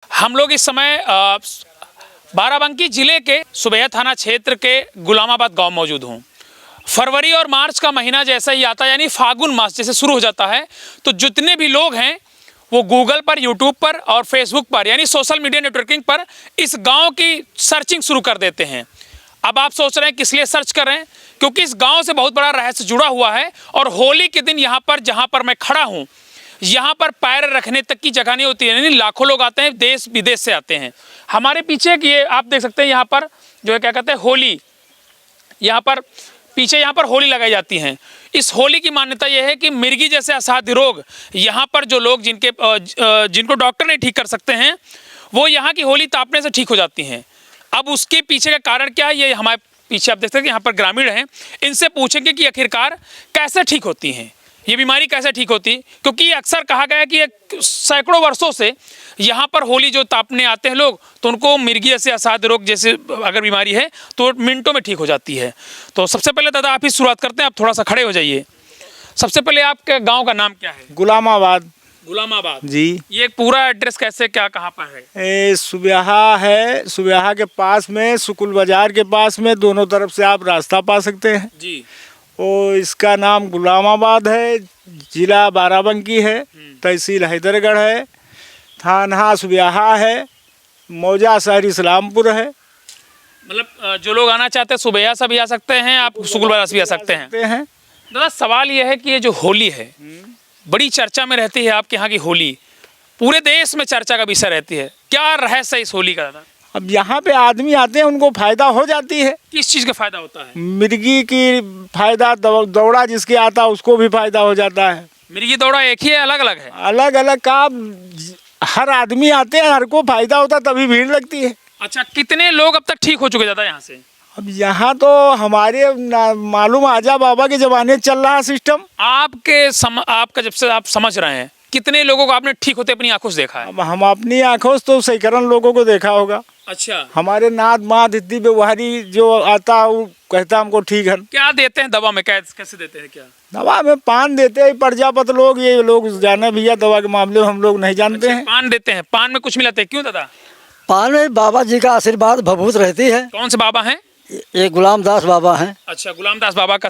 हम लोग इस समय बाराबंकी जिले के सुबेह थाना क्षेत्र के गुलामाबाद गांव मौजूद हूं। फरवरी और मार्च का महीना जैसा ही आता है, यानी फागुन मास जैसे शुरू हो जाता है, तो जितने भी लोग हैं वो गूगल पर, यूट्यूब पर और फेसबुक पर यानी सोशल मीडिया नेटवर्किंग पर इस गांव की सर्चिंग शुरू कर देते हैं। अब आप सोच रहे हैं किस लिए सर्च कर रहे हैं, क्योंकि इस गांव से बहुत बड़ा रहस्य जुड़ा हुआ है और होली के दिन यहाँ पर जहाँ पर मैं खड़ा हूँ, यहाँ पर पैर रखने तक की जगह नहीं होती है। यानी लाखों लोग आते हैं, देश विदेश से आते हैं। हमारे पीछे की ये आप देख सकते हैं, यहाँ पर जो है क्या कहते हैं होली, यहाँ पर पीछे यहाँ पर होली लगाई जाती है। इस होली की मान्यता यह है कि मिर्गी जैसे असाध्य रोग यहाँ पर जो लोग जिनको डॉक्टर नहीं ठीक कर सकते हैं, वो यहाँ की होली तापने से ठीक हो जाती हैं। अब उसके पीछे का कारण क्या है, ये हमारे पीछे आप देख सकते हैं यहाँ पर ग्रामीण हैं, इनसे पूछेंगे कि आखिरकार कैसे ठीक होती हैं ये बीमारी, कैसे ठीक होती, क्योंकि अक्सर कहा गया है कि सैकड़ों वर्षों से यहाँ पर होली जो तापने आते हैं लोग, तो उनको मिर्गी जैसे असाध्य रोग जैसे अगर बीमारी है तो मिनटों में ठीक हो जाती है। तो सबसे पहले दादा आप ही शुरुआत करते हैं, आप थोड़ा सा खड़े हो जाइए। सबसे पहले आपके गांव का नाम क्या है? गुलामाबाद। गुलामाबाद जी। ये पूरा एड्रेस कैसे क्या कहाँ पर है? सुबेहा है, सुबेहा के पास में, सुकुल बाजार के पास में, दोनों तरफ से आप रास्ता पा सकते हैं जी। और इसका नाम गुलामाबाद है, जिला बाराबंकी है, तहसील हैदरगढ़ है, थाना सुबेहा है, मौजा शहर इस्लामपुर है। मतलब जो लोग आना चाहते हैं सुबह से भी आ सकते हैं, आप सुकुल बाजार से भी आ सकते हैं। दादा सवाल यह है कि ये जो होली है बड़ी चर्चा में रहती है, आपके यहाँ की होली पूरे देश में चर्चा का विषय रहती है, क्या रहस्य है इस होली का दादा? अब यहाँ पे आदमी आते हैं, उनको फायदा हो जाती है। किस चीज़ का फायदा होता है? मिर्गी की फायदा, दौड़ा जिसके आता उसको भी फायदा हो जाता है। मिर्गी दौड़ा एक ही है, अलग अलग है? अलग अलग का, हर आदमी आते हैं, हर को फायदा होता तभी भीड़ लगती है। अच्छा, कितने लोग अब तक ठीक हो चुके दादा यहाँ से? अब यहाँ तो हमारे मालूम आजा बाबा के जमाने चल रहा सिस्टम। आपका जब से आप समझ रहे हैं, कितने लोगों को आपने ठीक होते अपनी आंखों से देखा है? अब हम अपनी आंखों से तो सैकड़ों लोगों को देखा होगा। अच्छा। हमारे नाथ मात इतनी व्यवहारी जो आता वो कहता हमको ठीक है। क्या देते हैं दवा में, कैसे देते हैं? क्या दवा में पान देते हैं, प्रजापत लोग, ये लोग जाने भैया दवा के मामले में हम लोग नहीं जानते हैं। पान देते हैं, पान में कुछ मिलाते हैं, क्यों दादा? पान में बाबा जी का आशीर्वाद भभूत रहती है। कौन से बाबा हैं? ये गुलामदास बाबा हैं। अच्छा, गुलामदास बाबा का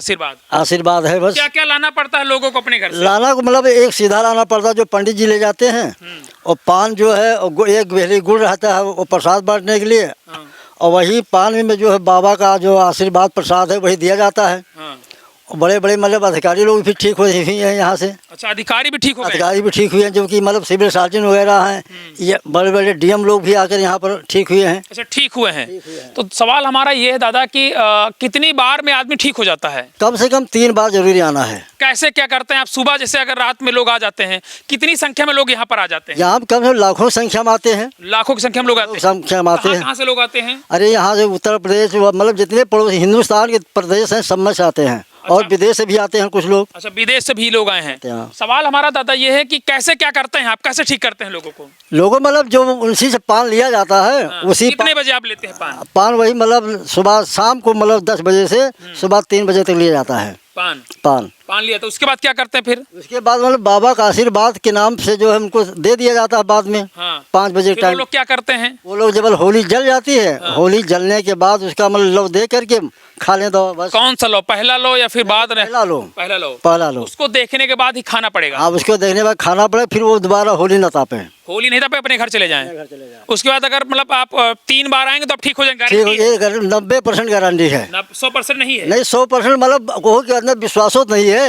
आशीर्वाद है बस। क्या क्या लाना पड़ता है लोगों को अपने घर से? लाना को मतलब एक सीधा लाना पड़ता है जो पंडित जी ले जाते हैं, और पान जो है एक बेहली गुड़ रहता है वो प्रसाद बांटने के लिए, और वही पान में जो है बाबा का जो आशीर्वाद प्रसाद है वही दिया जाता है। बड़े बड़े मतलब अधिकारी लोग भी ठीक हुए हैं यहाँ से। अच्छा, अधिकारी भी ठीक हो गए? अधिकारी भी ठीक हुए हैं, जो कि मतलब सिविल सर्जन वगैरह हैं, ये बड़े बड़े डीएम लोग भी आकर यहाँ पर ठीक हुए हैं। अच्छा, ठीक हुए हैं। तो सवाल हमारा ये है दादा कि कितनी बार में आदमी ठीक हो जाता है? कम से कम 3 बार जरूरी आना है। कैसे क्या करते हैं आप? सुबह जैसे अगर रात में लोग आ जाते हैं, कितनी संख्या में लोग यहाँ पर आ जाते हैं? यहाँ कम से लाखों संख्या में आते हैं। लाखों की संख्या में लोग आते हैं? संख्या में आते हैं। कहाँ से लोग आते हैं? अरे यहाँ से उत्तर प्रदेश, मतलब जितने पड़ोसी हिंदुस्तान के प्रदेश हैं सब में से आते हैं। अच्छा। और विदेश से भी आते हैं कुछ लोग। अच्छा, विदेश से भी लोग आए हैं। सवाल हमारा दादा ये है कि कैसे क्या करते हैं आप, कैसे ठीक करते हैं लोगों को? लोगों मतलब जो उनसी से पान लिया जाता है, उसी कितने बजे आप लेते हैं पान? पान वही मतलब सुबह शाम को मतलब 10 बजे से सुबह 3 बजे तक लिया जाता है। पान लिया तो उसके बाद क्या करते हैं फिर? उसके बाद मतलब बाबा का आशीर्वाद के नाम से जो है उनको दे दिया जाता है बाद में। 5 बजे टाइम। वो लोग क्या करते हैं? वो लोग जब होली जल जाती है, होली जलने के बाद उसका मतलब लौ दे करके खा लें दो बस। कौन सा लो, पहला लो या फिर बाद में? पहला लो। उसको देखने के बाद ही खाना पड़ेगा? हाँ, उसको देखने के बाद खाना पड़ेगा, फिर वो दोबारा होली न तापे। होली नहीं तापे, अपने घर चले जाएं। उसके बाद अगर मतलब आप 3 बार आएंगे तो आप ठीक हो जाएंगे? 90% गारंटी है। 100% नहीं है? नहीं, 100% मतलब कोई के अंदर विश्वास नहीं है।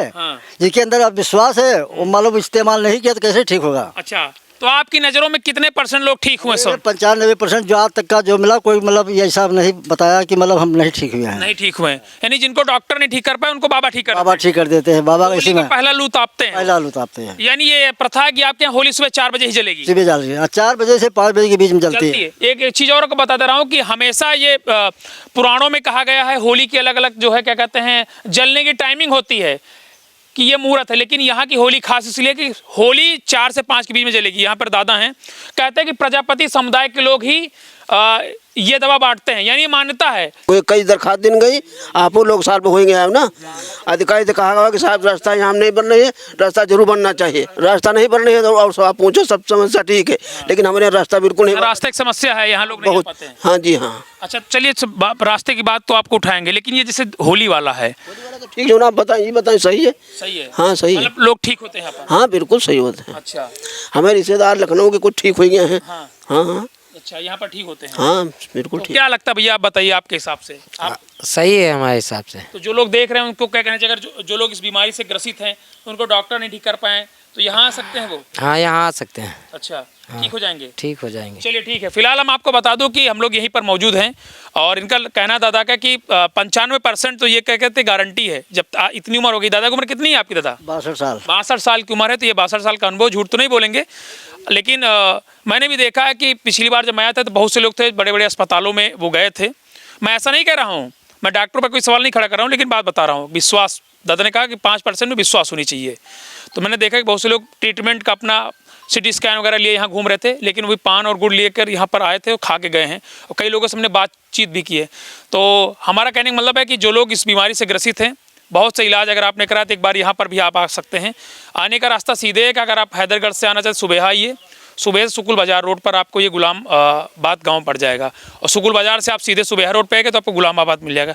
जिसके अंदर अब विश्वास है वो मतलब इस्तेमाल नहीं किया तो कैसे ठीक होगा? अच्छा, तो आपकी नज़रों में कितने % लोग ठीक हुए? 95% जो आज तक का जो मिला, कोई मतलब ऐसा नहीं बताया कि मतलब हम नहीं ठीक हुए हैं। नहीं ठीक हुए, यानी जिनको डॉक्टर नहीं ठीक कर पाए उनको बाबा ठीक कर देते हैं। बाबा इसी में पहला लू तापते हैं। यानी ये प्रथा है कि आपके यहाँ होली सुबह 4 बजे ही जलेगी? सुबह जलेगी, 4 बजे से 5 बजे के बीच में जलती है। एक चीज और को बता दे रहा हूँ कि हमेशा ये पुराणों में कहा गया है, होली की अलग अलग जो है क्या कहते हैं जलने की टाइमिंग होती है। कि ये मुहूर्त है, लेकिन यहाँ की होली खास इसलिए कि होली 4 से 5 के बीच में जलेगी। यहाँ पर दादा हैं, कहते हैं कि प्रजापति समुदाय के लोग ही ये दवा बांटते हैं, यानी ये मान्यता है। कोई कई दरखास्त दिन गई, आप लोग साल में होंगे है ना, अधिकारी से कहा कि साहब रास्ता यहाँ नहीं बन रही है, रास्ता जरूर बनना चाहिए, रास्ता नहीं बन रही है तो और आप पूछो, सब समस्या ठीक है, लेकिन हमारे रास्ता बिल्कुल नहीं। रास्ते की समस्या है, यहाँ लोग नहीं बहुत, जा पाते हैं। हाँ जी हाँ। अच्छा चलिए, रास्ते की बात तो आपको उठाएंगे, लेकिन ये जैसे होली वाला है, ठीक है ना, आप बताएं सही है। सही है, हाँ सही है, मतलब लोग ठीक होते हैं यहाँ पर? हाँ बिल्कुल सही होते हैं। अच्छा, हमारे रिश्तेदार लखनऊ के कुछ ठीक हो गए हैं। हाँ हाँ हाँ अच्छा, यहाँ पर ठीक होते हैं। हाँ बिल्कुल तो ठीक। क्या लगता है भैया, आप बताइए आपके हिसाब से। आप सही है हमारे हिसाब से। तो जो लोग देख रहे हैं उनको क्या कहना चाहिए, अगर जो लोग इस बीमारी से ग्रसित हैं तो उनको डॉक्टर नहीं ठीक कर पाए तो यहाँ आ सकते हैं वो? हाँ यहाँ आ सकते हैं, अच्छा, ठीक हो जाएंगे? ठीक हो जाएंगे। चलिए ठीक है। फिलहाल हम आपको बता दूं कि हम लोग यहीं पर मौजूद हैं और इनका कहना दादा का कि 95% तो ये क्या कहते गारंटी है। जब इतनी उम्र हो गई, दादा की उम्र कितनी है आपकी दादा? 62 साल। 62 साल की उम्र है, तो ये 62 साल का अनुभव, झूठ तो नहीं बोलेंगे, लेकिन मैंने भी देखा है कि पिछली बार जब मैं आया था तो बहुत से लोग थे, बड़े बड़े अस्पतालों में वो गए थे। मैं ऐसा नहीं कह रहा हूँ, मैं डॉक्टरों पर कोई सवाल नहीं खड़ा कर रहा हूँ, लेकिन बात बता रहा हूँ, विश्वास। दादा ने कहा कि 5% में विश्वास होनी चाहिए। तो मैंने देखा कि बहुत से लोग ट्रीटमेंट का अपना सिटी स्कैन वगैरह लिए यहाँ घूम रहे थे, लेकिन वो पान और गुड़ लेकर यहाँ पर आए थे और खा के गए हैं, और कई लोगों से हमने बातचीत भी की है। तो हमारा कहने का मतलब है कि जो लोग इस बीमारी से ग्रसित हैं, बहुत से इलाज अगर आपने करा तो एक बार यहाँ पर भी आप आ सकते हैं। आने का रास्ता सीधे है कि अगर आप हैदरगढ़ से आना चाहते सुबह आइए, सुबह सुकुल बाज़ार रोड पर आपको ये गुलामाबाद गांव पड़ जाएगा, और सुकुल बाज़ार से आप सीधे सुबह रोड पे आएंगे तो आपको गुलामाबाद मिल जाएगा।